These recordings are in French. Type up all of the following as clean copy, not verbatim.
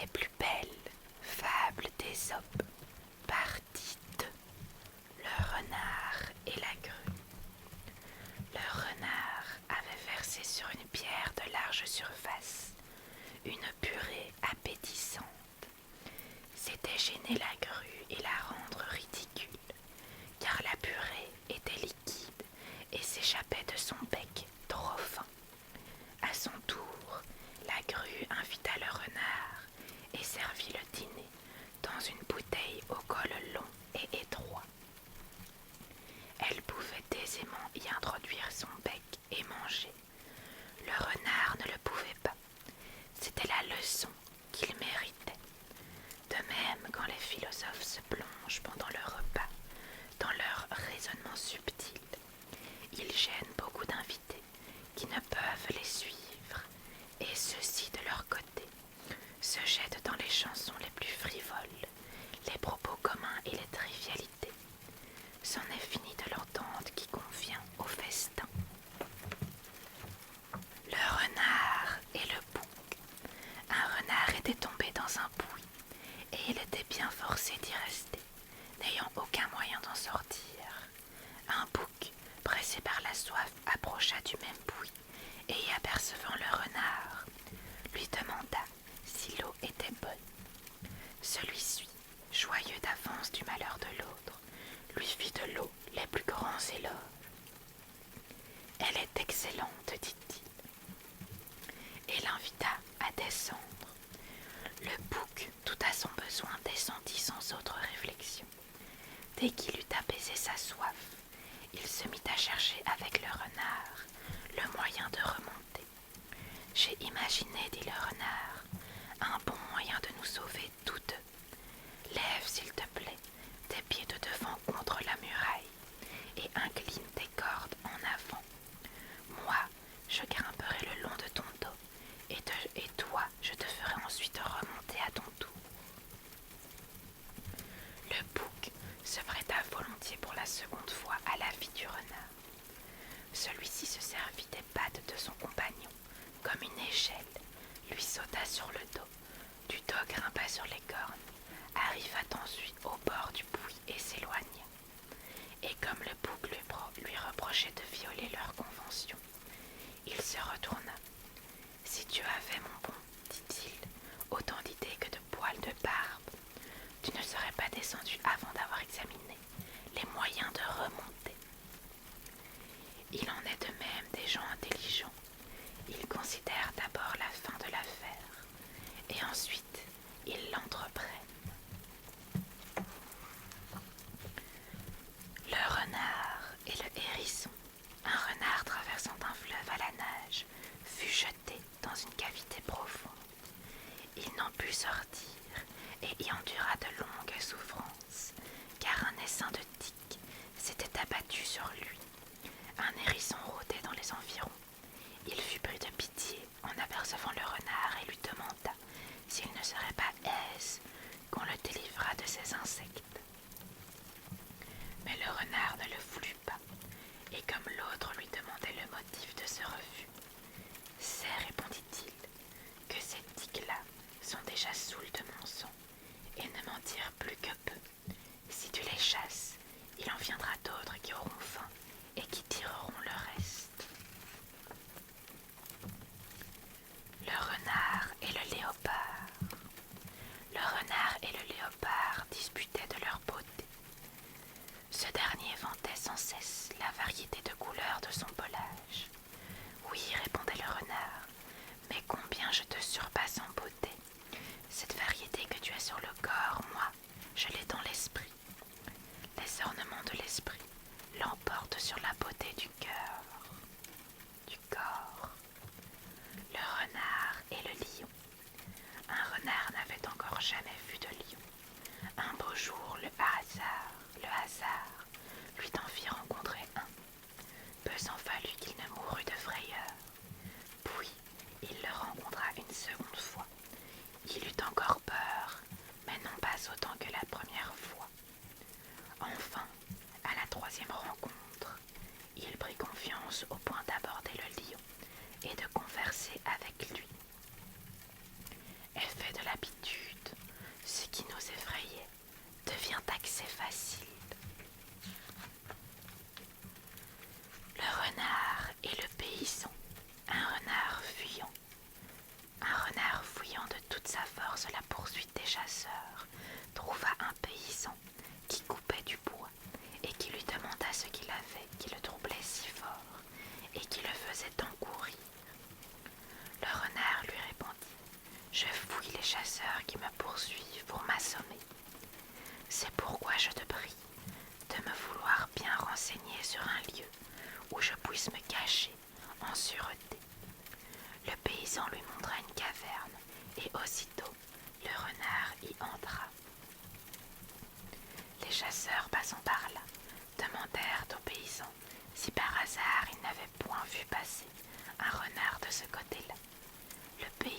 Les plus belles fables d'Ésope, partie 2. Le renard et la grue. Le renard avait versé sur une pierre de large surface une purée appétissante. C'était gêner la grue et la rendre ridicule, car la purée était liquide et s'échappait de son bec trop fin. À son tour, la grue invita le renard et servit le dîner dans une bouteille au col long et étroit. Elle pouvait aisément y introduire son bec et manger. Le renard ne le pouvait pas. C'était la leçon qu'il méritait. De même, quand les philosophes se plongent pendant le repas dans leur raisonnement subtil, ils gênent beaucoup d'invités qui ne peuvent les suivre, et ceux-ci de leur côté se jettent dans les chansons les plus frivoles, les propos communs et les trivialités. C'en est fini de l'entente qui convient au festin. Le renard et le bouc. Un renard était tombé dans un puits, et il était bien forcé d'y rester, n'ayant aucun moyen d'en sortir. Un bouc, pressé par la soif, approcha du même puits, et y apercevant le renard, lui demanda si l'eau était bonne. Celui-ci, joyeux d'avance du malheur de l'autre, lui fit de l'eau les plus grands éloges. « Elle est excellente, dit-il, et l'invita à descendre. Le bouc, tout à son besoin, descendit sans autre réflexion. Dès qu'il eut apaisé sa soif, il se mit à chercher avec le renard le moyen de remonter. « J'ai imaginé, dit le renard, un bon moyen de nous sauver tous deux. Lève, s'il te plaît, tes pieds de devant contre la muraille et incline tes cordes en avant. Moi, je grimperai le long de ton dos, et toi, je te ferai ensuite remonter à ton tour. » Le bouc se prêta volontiers pour la seconde fois à l'avis du renard. Celui-ci se servit des pattes de son compagnon comme une échelle, lui sauta sur le dos, du dos grimpa sur les cornes, arriva ensuite au bord du puits et s'éloigna. Et comme le bouc lui reprochait de violer leurs conventions, il se retourna. « Si tu avais, mon bon, dit-il, autant d'idées que de poils de barbe, tu ne serais pas descendu avant d'avoir examiné les moyens de remonter. » Il en est de même des gens intelligents. Ils considèrent d'abord la fin de l'affaire, et ensuite ils l'entreprennent. Le renard et le hérisson. Un renard traversant un fleuve à la nage fut jeté dans une cavité profonde. Il n'en put sortir et y endura de longues souffrances, car un essaim de tiques s'était abattu sur lui. Un hérisson rôdait dans les environs. Il fut pris de pitié en apercevant le renard et lui demanda s'il ne serait pas aise qu'on le délivrât de ces insectes. Mais le renard ne le voulut pas, et comme l'autre lui demandait le motif de ce refus, « C'est, répondit-il, que ces tiques-là sont déjà saoules de mon sang et ne m'en tirent plus que peu. Si tu les chasses, il en viendra d'autres qui auront faim et qui tireront le reste. » Le renard et le léopard. Le renard et le léopard disputaient de leur beauté. Ce dernier vantait sans cesse la variété de couleurs de son pelage. « Oui, répondait le renard, mais combien je te surpasse en beauté. Cette variété que tu as sur le corps, moi, je l'ai dans l'esprit. Les ornements de l'esprit l'emportent sur la beauté du cœur, du corps. » Le renard et le lion. Un renard n'avait encore jamais vu de lion. Un beau jour, le hasard, lui d'en fit rencontrer un. Peu s'en fallut qu'il ne mourût de frayeur. Puis, il le rencontra une seconde fois. Il eut encore peur, mais non pas autant que la première fois. Enfin, à la troisième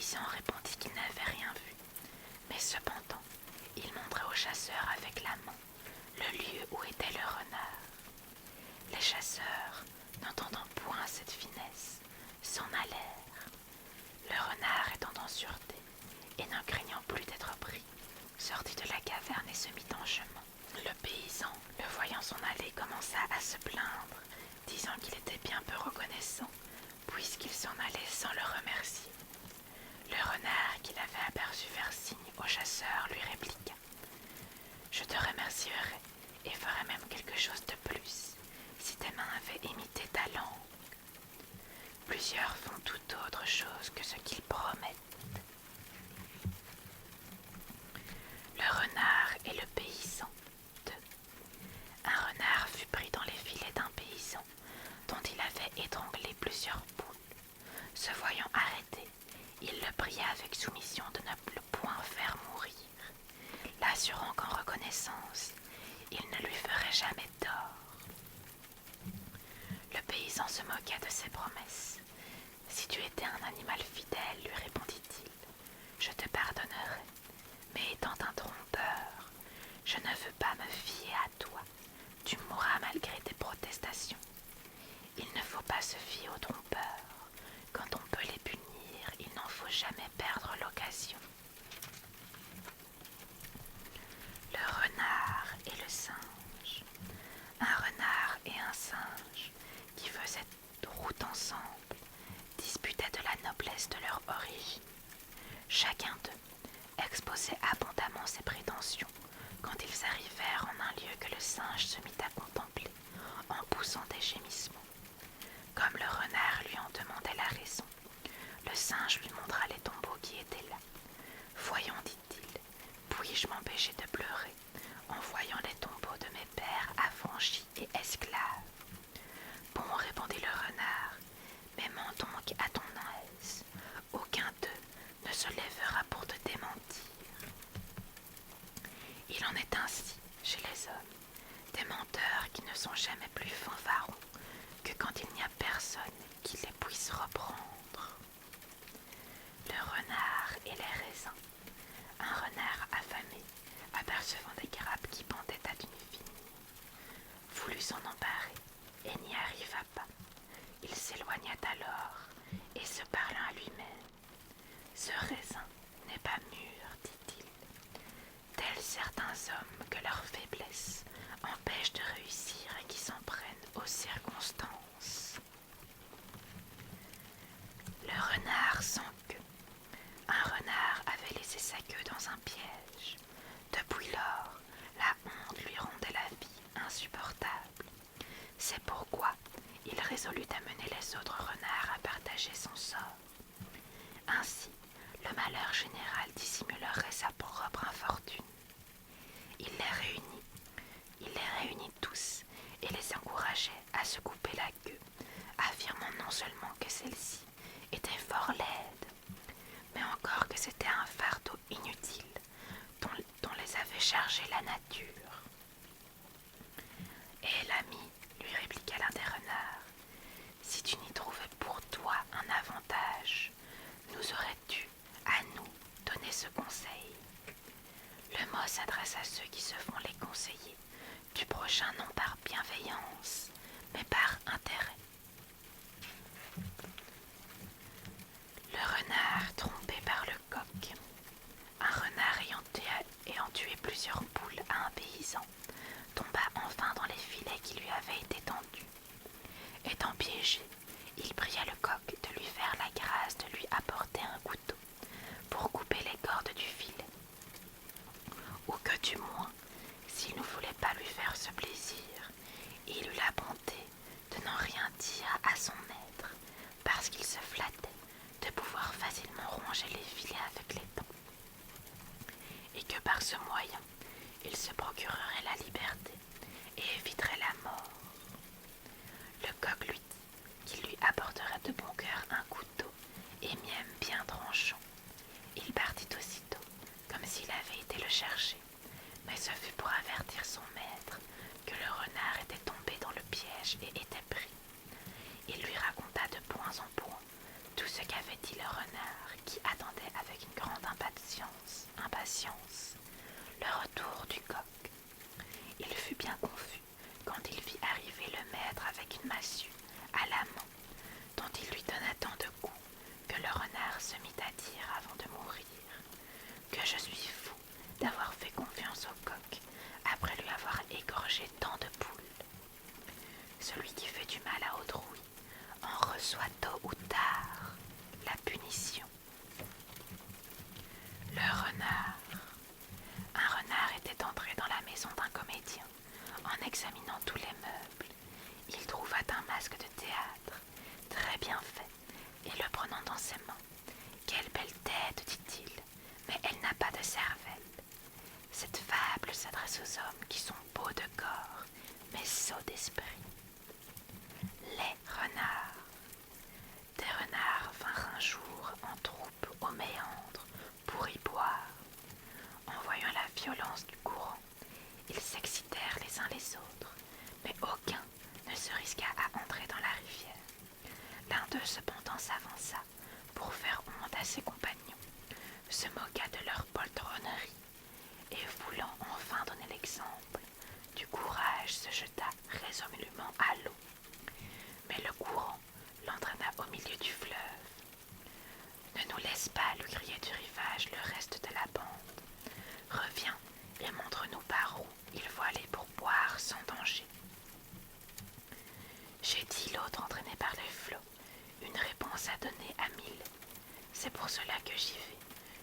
paysan répondit qu'il n'avait rien vu, mais cependant, il montrait aux chasseurs avec la main le lieu où était le renard. Les chasseurs, n'entendant point cette finesse, s'en allèrent. Le renard étant en sûreté, et n'en craignant plus d'être pris, sortit de la caverne et se mit en chemin. Le paysan, le voyant s'en aller, commença à se plaindre, disant qu'il était bien peu reconnaissant, puisqu'il s'en allait sans le remercier. Le renard, qui l'avait aperçu faire signe au chasseur, lui répliqua: « Je te remercierai, et ferai même quelque chose de plus, si tes mains avaient imité ta langue. Plusieurs font tout autre chose que ce qu'ils promettent. » Le renard et le paysan. 2. Un renard fut pris dans les filets d'un paysan, dont il avait étranglé plusieurs poules. Se voyant arrêté, il le pria avec soumission de ne le point faire mourir, l'assurant qu'en reconnaissance, il ne lui ferait jamais tort. Le paysan se moqua de ses promesses. « Si tu étais un animal fidèle, lui répondit-il, je te pardonnerais, mais étant un trompeur, je ne veux pas me fier à toi. Tu mourras malgré tes protestations. Il ne faut pas se fier aux trompeurs. Quand on peut les punir, il n'en faut jamais perdre l'occasion. » Le renard et le singe. Un renard et un singe, qui faisaient route ensemble, disputaient de la noblesse de leur origine. Chacun d'eux exposait abondamment ses prétentions quand ils arrivèrent en un lieu que le singe se mit à contempler en poussant des gémissements. Comme le renard lui en demandait la raison, le singe lui montra les tombeaux qui étaient là. « Voyons, dit-il, puis-je m'empêcher de pleurer en voyant les tombeaux de mes pères affranchis et esclaves ?» « Bon, répondit le renard, mais mens donc à ton aise. Aucun d'eux ne se lèvera pour te démentir. » Il en est ainsi chez les hommes, des menteurs qui ne sont jamais plus fanfarons que quand il n'y a personne qui les puisse reprendre. Le renard et les raisins. Un renard affamé, apercevant des grappes qui pendaient à d'une vigne, voulut s'en emparer et n'y arriva pas. Il s'éloigna alors et se parla à lui-même. « Ce raisin n'est pas mûr, dit-il. Tels certains hommes que leur faiblesse empêche de réussir et qui s'en prennent aux circonstances. » Le renard sans queue. Un renard avait laissé sa queue dans un piège. Depuis lors, la honte lui rendait la vie insupportable. C'est pourquoi il résolut d'amener les autres renards à partager son sort. Ainsi, le malheur général dissimulerait sa propre infortune. Il les réunit tous et les encourageait à se couper la queue, affirmant non seulement que celle-ci était fort laide, mais encore que c'était un fardeau inutile dont les avait chargés la nature. « Eh l'ami, lui répliqua l'un des renards, si tu n'y trouvais pour toi un avantage, nous aurais-tu à nous donner ce conseil. Le mot s'adresse à ceux qui se font les conseillers du prochain non par bienveillance, mais par intérêt. Le renard trompé par le coq. Un renard ayant tué plusieurs poules à un paysan tomba enfin dans les filets qui lui avaient été tendus. Étant piégé, il pria le coq de lui faire la grâce de lui apporter un couteau pour couper les cordes du filet. Ou que du moins, s'il ne voulait pas lui faire ce plaisir, il eut la bonté de n'en rien dire à son maître, parce qu'il se flattait de pouvoir facilement ronger les filets avec les dents, et que par ce moyen, il se procurerait la liberté et éviterait la mort. Le coq lui dit qu'il lui apporterait de bon cœur un couteau et même bien tranchant. Il partit aussitôt, comme s'il avait été le chercher, mais ce fut pour avertir son maître que le renard était tombé dans le piège et était pris. Il lui raconta de point en point tout ce qu'avait dit le renard, qui attendait avec une grande impatience le retour du coq. Il fut bien confus quand il vit arriver le maître avec une massue à la main, dont il lui donna tant de coups que le renard se mit à dire avant de mourir que je suis fou d'avoir fait confiance au coq après lui avoir égorgé tant de poules. Celui qui fait du mal à autrui en reçoit tôt ou tard la punition. Le renard. Un renard était entré dans la maison d'un comédien. En examinant tous les meubles, il trouva un masque de théâtre, très bien fait, et le prenant dans ses mains. « Quelle belle tête, dit-il, mais elle n'a pas de cervelle. » Cette fable s'adresse aux hommes qui sont beaux de corps, mais sots d'esprit. Les renards. Des renards vinrent un jour en troupe au méandre pour y boire. En voyant la violence du courant, ils s'excitèrent les uns les autres, mais aucun ne se risqua à entrer dans la rivière. L'un d'eux cependant s'avança pour faire honte à ses compagnons, se moqua de leur poltronnerie, et voulant enfin donner l'exemple, du courage se jeta résolument à l'eau. Mais le courant l'entraîna au milieu du fleuve. « Ne nous laisse pas, lui criait du rivage le reste de la bande. Reviens et montre-nous par où il faut aller pour boire sans danger. » J'ai dit l'autre entraîné par les flots, une réponse à donner à 1000. C'est pour cela que j'y vais.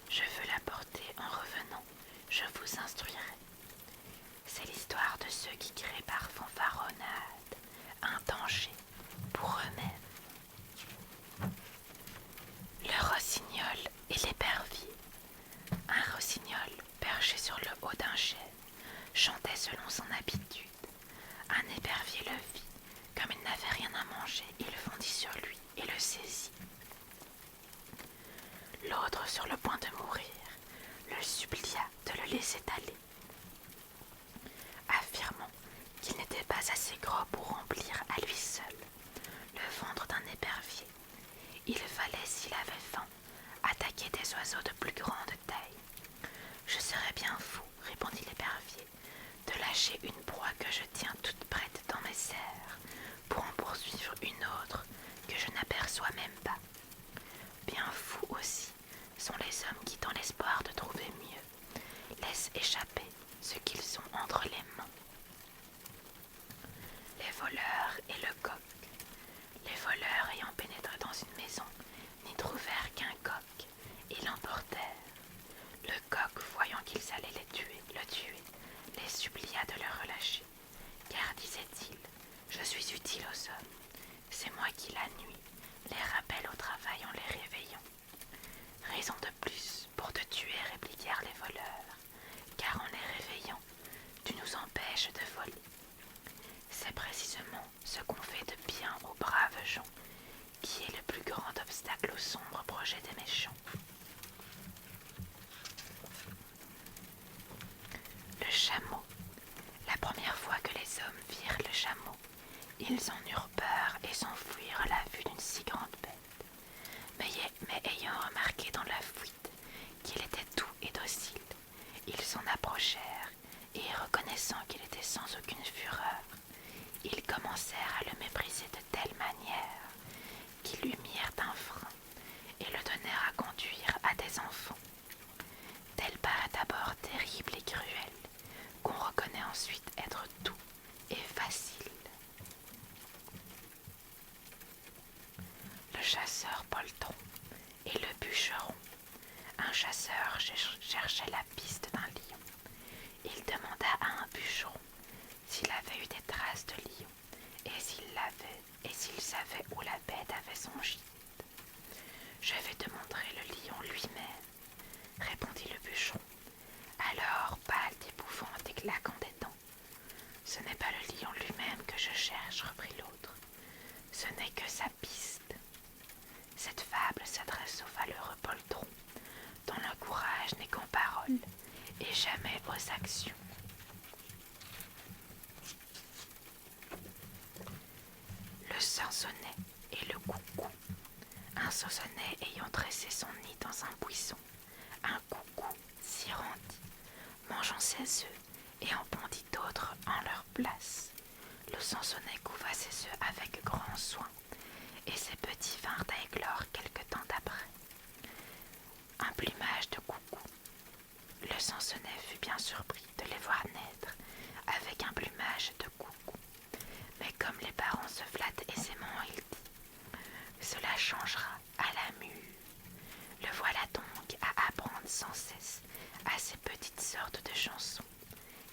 Je veux l'apporter en revenant. Je vous instruirai. C'est l'histoire de ceux qui créent par fanfaronnade un danger pour eux-mêmes. Le rossignol et l'épervier. Un rossignol, perché sur le haut d'un chêne, chantait selon son habitude. Un épervier le vit. Comme il n'avait rien à manger, il fondit sur lui et le saisit. L'autre, sur le point de mourir, le supplia de le laisser aller, affirmant qu'il n'était pas assez gros pour remplir à lui seul le ventre d'un épervier. Il fallait, s'il avait faim, attaquer des oiseaux de plus grande taille. Je serais bien fou, répondit l'épervier, de lâcher une proie que je tiens toute prête dans mes serres pour en poursuivre une autre que je n'aperçois même pas. Bien fous aussi sont les hommes qui, dans l'espoir de trouver mieux, laissent échapper ce qu'ils ont entre les mains. Les voleurs et le coq. Les voleurs, ayant pénétré dans une maison, n'y trouvèrent qu'un coq et l'emportèrent. Le coq, voyant qu'ils allaient le tuer, les supplia de le relâcher, car, disait-il, je suis utile aux hommes, c'est moi qui la nuit les rappelle au travail en les réveillant. Raison de plus pour te tuer, répliquèrent les voleurs, car en les réveillant, tu nous empêches de voler. C'est précisément ce qu'on fait de bien aux braves gens, qui est le plus grand obstacle au sombre projet des méchants. Le chameau. La première fois que les hommes virent le chameau, ils en eurent peur et s'enfuirent à la vue d'une si grande bête. Mais ayant remarqué dans la fuite qu'il était doux et docile, ils s'en approchèrent et, reconnaissant qu'il était sans aucune fureur, ils commencèrent à le mépriser de telle manière qu'ils lui mirent un frein et le donnèrent à conduire à des enfants. Tel paraît d'abord terrible et cruel, qu'on reconnaît ensuite être doux et facile. Le chasseur poltron et le bûcheron. Un chasseur cherchait la piste d'un lion. Il demanda à un bûcheron s'il avait eu des traces de lion et s'il savait où la bête avait son gîte. « Je vais te montrer le lion lui-même, répondit le bûcheron, alors pâle d'épouvante et claquant des dents. Ce n'est pas le lion lui-même que je cherche, reprit l'autre. Ce n'est que sa piste. Cette fable s'adresse au valeureux poltron, dont le courage n'est qu'en parole et jamais aux actions. Le sansonnet et le coucou. sansonnet ayant dressé son nid dans un buisson, un coucou s'y rendit, mangeant ses œufs et en pondit d'autres en leur place. Le sansonnet couva ses œufs avec grand soin, et ses petits vinrent à éclore quelque temps après. Un plumage de coucou. Le sansonnet fut bien surpris de les voir naître avec un plumage de coucou. Mais comme les parents se flattent aisément, il dit « Cela changera à la mue. » Le voilà donc à apprendre sans cesse à ces petites sortes de chansons.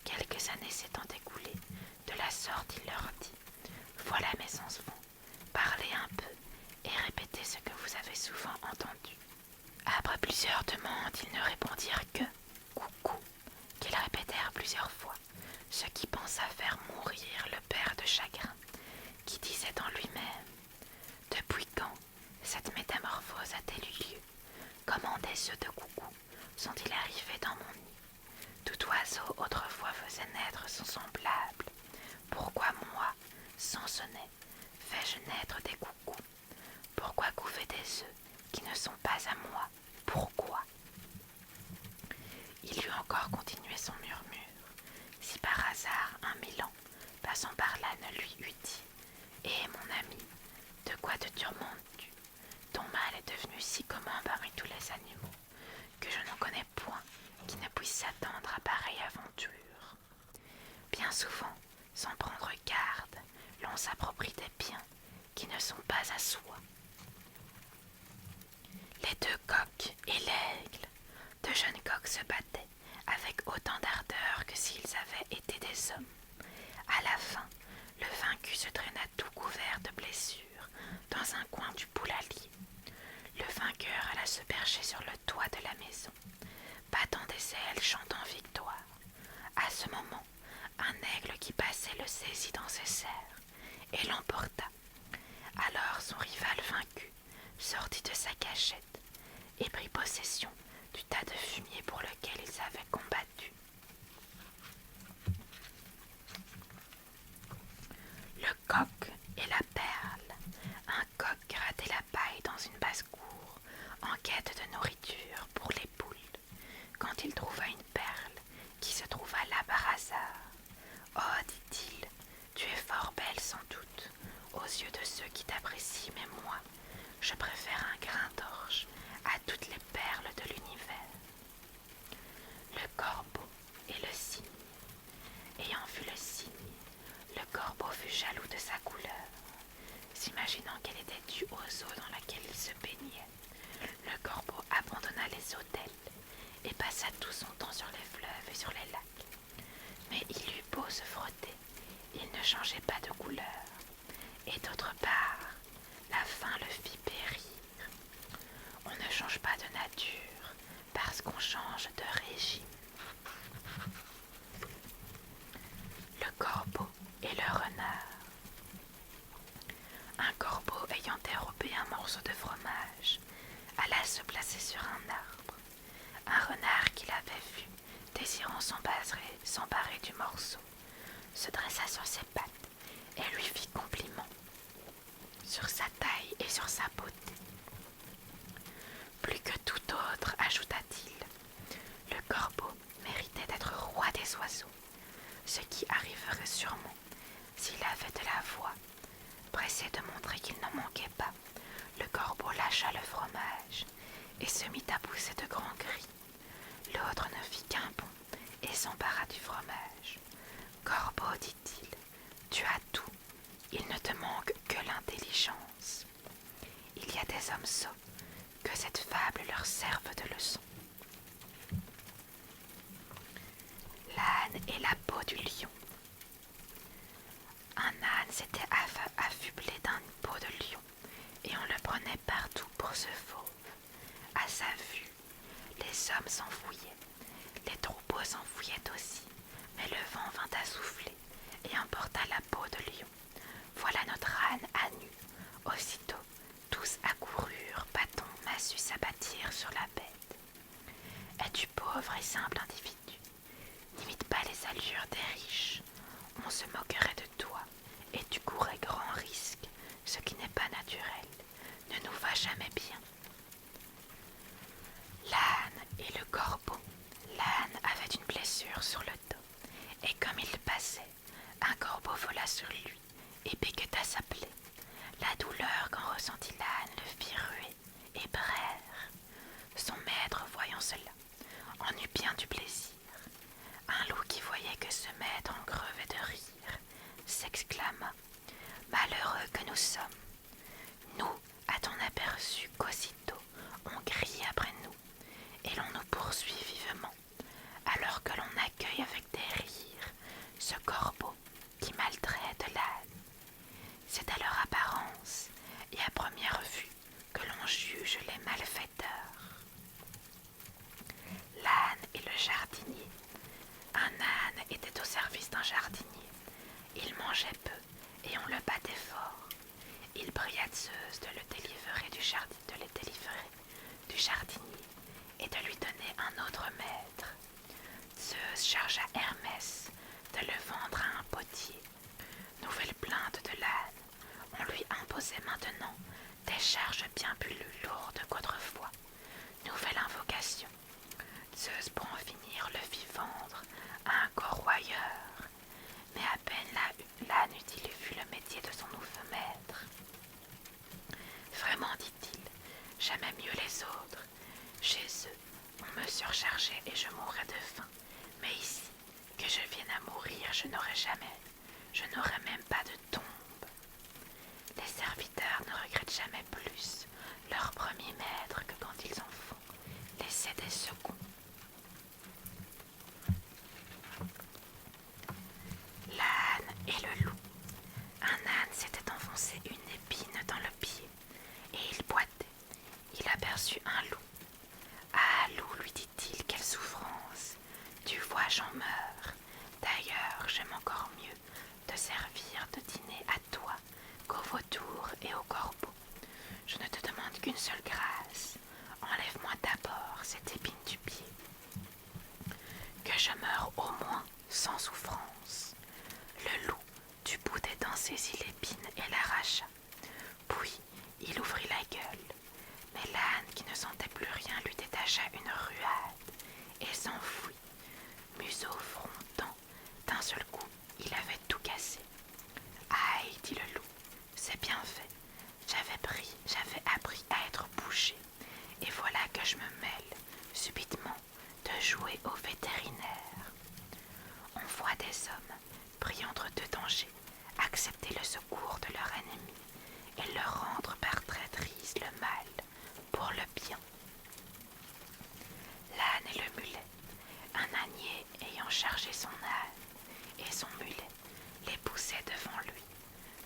Quelques années s'étant écoulées, de la sorte il leur dit « Voilà mes enfants, parlez un peu et répétez ce que vous avez souvent entendu. » Après plusieurs demandes, ils ne répondirent que « coucou » qu'ils répétèrent plusieurs fois, ce qui pensa faire mourir le père de chagrin, qui disait en lui-même « Depuis quand cette métamorphose a-t-elle eu lieu? Comment des œufs de coucou sont-ils arrivés dans mon nid? Tout oiseau autrefois faisait naître son semblable. Pourquoi moi, sansonnet, fais-je naître des coucous? Pourquoi couver des œufs qui ne sont pas à moi? Pourquoi? » Il eut encore continué son murmure, si par hasard un Milan, passant par là, ne lui eût dit « Eh mon ami, de quoi te tourmentes-tu? Ton mal est devenu si commun parmi tous les animaux que je n'en connais point qui ne puisse s'attendre à pareille aventure. Bien souvent, sans prendre garde, l'on s'approprie des biens qui ne sont pas à soi. » Les deux coqs et l'aigle, deux jeunes coqs se battaient avec autant d'ardeur que s'ils avaient été des hommes. À la fin, le vaincu se traîna tout couvert de blessures dans un coin du poulailler. Le vainqueur alla se percher sur le toit de la maison, battant des ailes, chantant victoire. À ce moment, un aigle qui passait le saisit dans ses serres et l'emporta. Alors son rival vaincu sortit de sa cachette et prit possession du tas de fumier pour lequel ils avaient combattu. Le coq et la perle. Un coq grattait la paille dans une basse-cour en quête de nourriture pour les poules, quand il trouva une perle qui se trouva là par hasard. « Oh, dit-il, tu es fort belle sans doute aux yeux de ceux qui t'apprécient, mais moi, je préfère un grain d'orge à toutes les perles de l'univers. » Le corbeau et le cygne. Ayant vu le cygne, le corbeau fut jaloux de sa couleur. S'imaginant qu'elle était due aux eaux dans lesquelles il se baignait, le corbeau abandonna les eaux d'elle et passa tout son temps sur les fleuves et sur les lacs. Mais il eut beau se frotter, il ne changeait pas de couleur, et d'autre part, la faim le fit périr. On ne change pas de nature parce qu'on change de régime. Le corbeau et le renard. Un corbeau ayant dérobé un morceau de fromage alla se placer sur un arbre. Un renard qui l'avait vu, désirant s'emparer du morceau, se dressa sur ses pattes et lui fit compliment sur sa taille et sur sa beauté. Plus que tout autre, ajouta-t-il, le corbeau méritait d'être roi des oiseaux, ce qui arriverait sûrement s'il avait de la voix. Pressé de montrer qu'il n'en manquait pas, le corbeau lâcha le fromage et se mit à pousser de grands cris. L'autre ne fit qu'un bond et s'empara du fromage. « Corbeau, dit-il, tu as tout, il ne te manque que l'intelligence. Il y a des hommes sots, que cette fable leur serve de leçon. » L'âne et la peau du lion. Un âne s'était affublé d'une peau de lion, et on le prenait partout pour ce fauve. À sa vue, les hommes s'enfouillaient, les troupeaux s'enfouillaient aussi, mais le vent vint à souffler et emporta la peau de lion. Voilà notre âne à nu. Aussitôt, tous accoururent, bâtons, massues s'abattirent sur la bête. Es-tu pauvre et simple individu? N'imite pas les allures des riches. On se moquerait de toi, et tu courrais grand risque. Ce qui n'est pas naturel ne nous va jamais bien. et piqueta sa plaie. La douleur qu'en ressentit l'âne le fit ruer et braire. Son maître, voyant cela, en eut bien du plaisir. Un loup qui voyait que ce maître en crevait de rire, s'exclama: malheureux que nous sommes! Nous, a-t-on aperçu qu'aussitôt on crie après nous, et l'on nous poursuit vivement, alors que l'on accueille avec des rires ce corbeau qui maltraite l'âne. C'est à leur apparence et à première vue que l'on juge les malfaiteurs. L'âne et le jardinier. Un âne était au service d'un jardinier. Il mangeait peu et on le battait fort. Il pria Zeus de les délivrer du jardinier et de lui donner un autre maître. Zeus chargea Hermès de le vendre à un potier. Nouvelle plainte de l'âne, on lui imposait maintenant des charges bien plus lourdes qu'autrefois. Nouvelle invocation. Zeus, pour en finir, le fit vendre à un corroyeur. Mais à peine l'âne eut-il vu le métier de son nouveau maître. Vraiment, dit-il, jamais mieux les autres. Chez eux, on me surchargeait et je mourrais de faim. Mais ici, que je vienne à mourir, je n'aurai même pas de tombe. Les serviteurs ne regrettent jamais plus leur premier maître que quand ils en font l'essai des seconds. L'âne et le loup. Un âne s'était enfoncé une épine dans le pied, et il boitait. Il aperçut un loup. Ah, loup, lui dit-il, quelle souffrance! Tu vois, j'en meurs. D'ailleurs, j'aime encore mieux te servir de dîner à toi qu'au vautour et au corbeau. Je ne te demande qu'une seule grâce. Enlève-moi d'abord cette épine du pied. Que je meure au moins sans souffrance. Le loup, du bout des dents, saisit l'épine et l'arracha. Puis il ouvrit la gueule. Mais l'âne, qui ne sentait plus rien, lui détacha une ruade et s'enfuit. Museau frontant, d'un seul coup, il avait tout cassé. Aïe, dit le loup, c'est bien fait. J'avais appris à être bouché, et voilà que je me mêle, subitement, de jouer au vétérinaire. On voit des hommes, pris entre deux dangers, accepter le secours de leur ennemi, et leur rendre par traîtrise le mal pour le bien. L'âne et le mulet. Un ânier ayant chargé son âne et son mulet les poussait devant lui.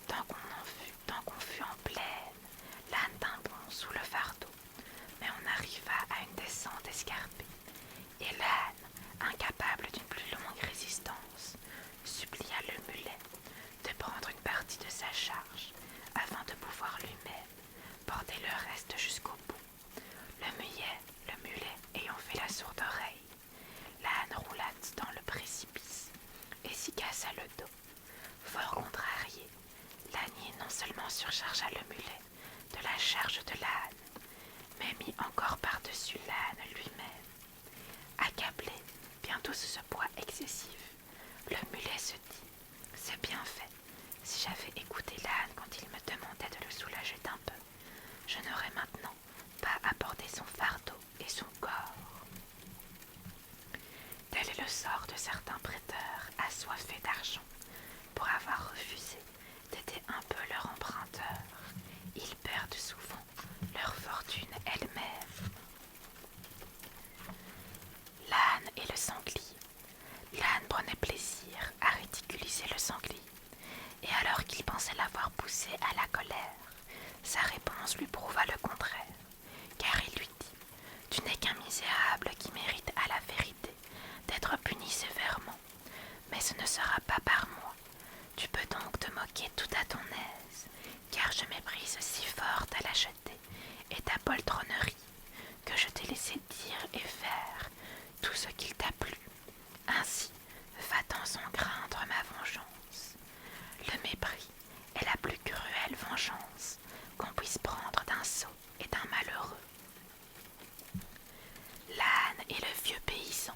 Tant qu'on fut en plaine, l'âne tint bon sous le fardeau, mais on arriva à une descente escarpée, et l'âne, incapable d'une plus longue résistance, supplia le mulet de prendre une partie de sa charge afin de pouvoir lui-même porter le reste jusqu'au bout. Le mulet ayant fait la sourde oreille, l'âne roula dans le précipice et s'y cassa le dos. Fort contrarié, l'ânier non seulement surchargea le mulet de la charge de l'âne, mais mit encore par-dessus l'âne lui-même. Accablé bientôt sous ce poids excessif, le mulet se dit: c'est bien fait. Si j'avais écouté l'âne quand il me demandait de le soulager d'un peu, je n'aurais maintenant pas à porter son fardeau et son corps. Tel est le sort de certains prêteurs assoiffés d'argent. Pour avoir refusé d'aider un peu leur emprunteur, ils perdent souvent leur fortune elle-même. L'âne et le sanglier. L'âne prenait plaisir à ridiculiser le sanglier, et alors qu'il pensait l'avoir poussé à la colère, sa réponse lui prouva le contraire, car il lui dit: tu n'es qu'un misérable qui mérite à la vérité d'être puni sévèrement, mais ce ne sera pas par moi. Tu peux donc te moquer tout à ton aise, car je méprise si fort ta lâcheté et ta poltronnerie que je t'ai laissé dire et faire tout ce qu'il t'a plu. Ainsi, va-t'en sans craindre ma vengeance. Le mépris est la plus cruelle vengeance qu'on puisse prendre d'un sot et d'un malheureux. L'âne et le vieux paysan.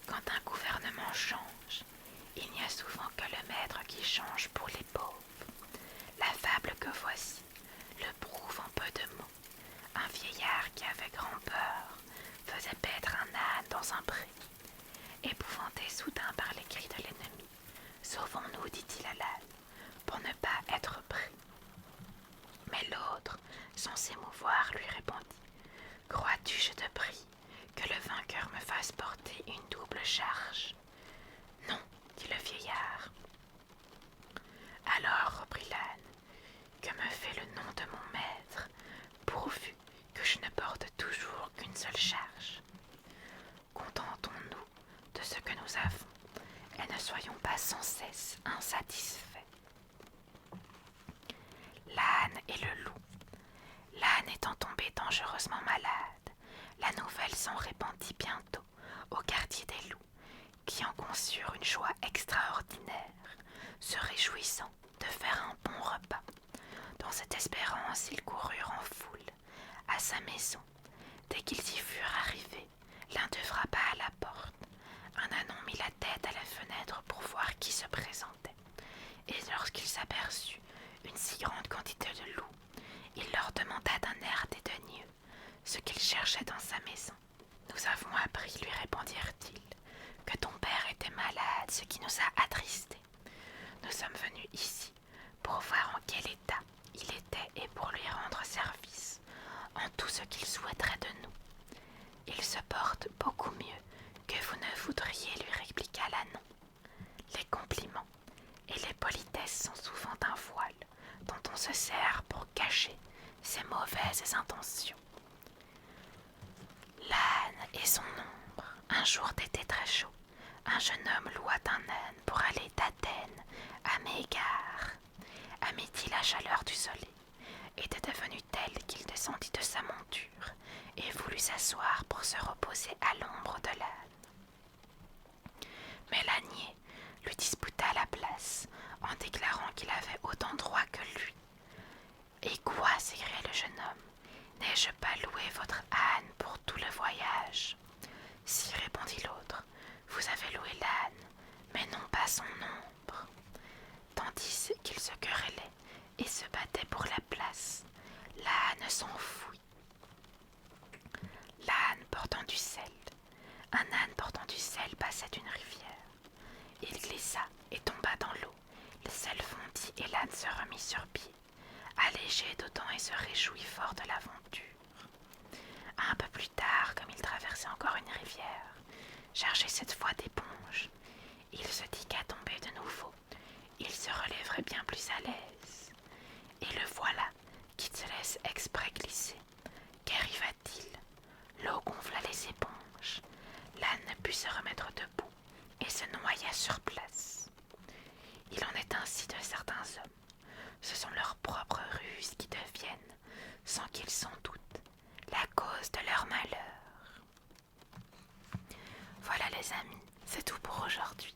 Quand un gouvernement change, il n'y a souvent que le maître qui change pour les pauvres. sans s'émouvoir, lui répondit: Crois-tu, je te prie, que le vainqueur me fasse porter une double charge? Non, dit le vieillard. Alors, reprit l'âne, que me fait le nom de mon maître, pourvu que je ne porte toujours qu'une seule charge? Contentons-nous de ce que nous avons, et ne soyons pas sans cesse insatisfaits. L'âne et le loup. L'âne étant tombé dangereusement malade, la nouvelle s'en répandit bientôt au quartier des loups, qui en conçurent une joie extraordinaire, se réjouissant de faire un bon repas. Dans cette espérance, ils coururent en foule à sa maison. Dès qu'ils y furent arrivés, l'un d'eux frappa à la porte. Un ânon mit la tête à la fenêtre pour voir qui se présentait, et lorsqu'il s'aperçut une si grande quantité de loups, il leur demanda d'un air dédaigneux ce qu'ils cherchaient dans sa maison. Nous avons appris, lui répondirent-ils, que ton père était malade, ce qui nous a attristés. Nous sommes venus ici pour voir en quel état il était et pour lui rendre service en tout ce qu'il souhaiterait de nous. Il se porte beaucoup mieux que vous ne voudriez, lui répliqua l'ânon. Les compliments et les politesses sont souvent un voile dont on se sert pour cacher ses mauvaises intentions. L'âne et son ombre. Un jour d'été très chaud, un jeune homme loua un âne pour aller d'Athènes à Mégare. À midi, la chaleur du soleil était devenue telle qu'il descendit de sa monture et voulut s'asseoir pour se reposer à l'ombre de l'âne. Mais l'ânier lui disputa la place en déclarant qu'il avait autant droit que lui. « Et quoi ?» s'écria le jeune homme. « N'ai-je pas loué votre âne pour tout le voyage ?» ?»« Si, répondit l'autre, vous avez loué l'âne, mais non pas son ombre. » Tandis qu'ils se querellaient et se battaient pour la place, l'âne s'enfuit. L'âne portant du sel. Un âne portant du sel passait une rivière. Il glissa et tomba dans l'eau. Le sel fondit et l'âne se remit sur pied, allégé d'autant et se réjouit fort de l'aventure. Un peu plus tard, comme il traversait encore une rivière, chargé cette fois d'éponges, il se dit qu'à tomber de nouveau, il se relèverait bien plus à l'aise. Et le voilà qui se laisse exprès glisser. Qu'arriva-t-il? L'eau gonfla les éponges. L'âne ne put se remettre debout et se noya sur place. Il en est ainsi de certains hommes. Ce sont leurs propres ruses qui deviennent, sans qu'ils s'en doutent, la cause de leur malheur. Voilà les amis, c'est tout pour aujourd'hui.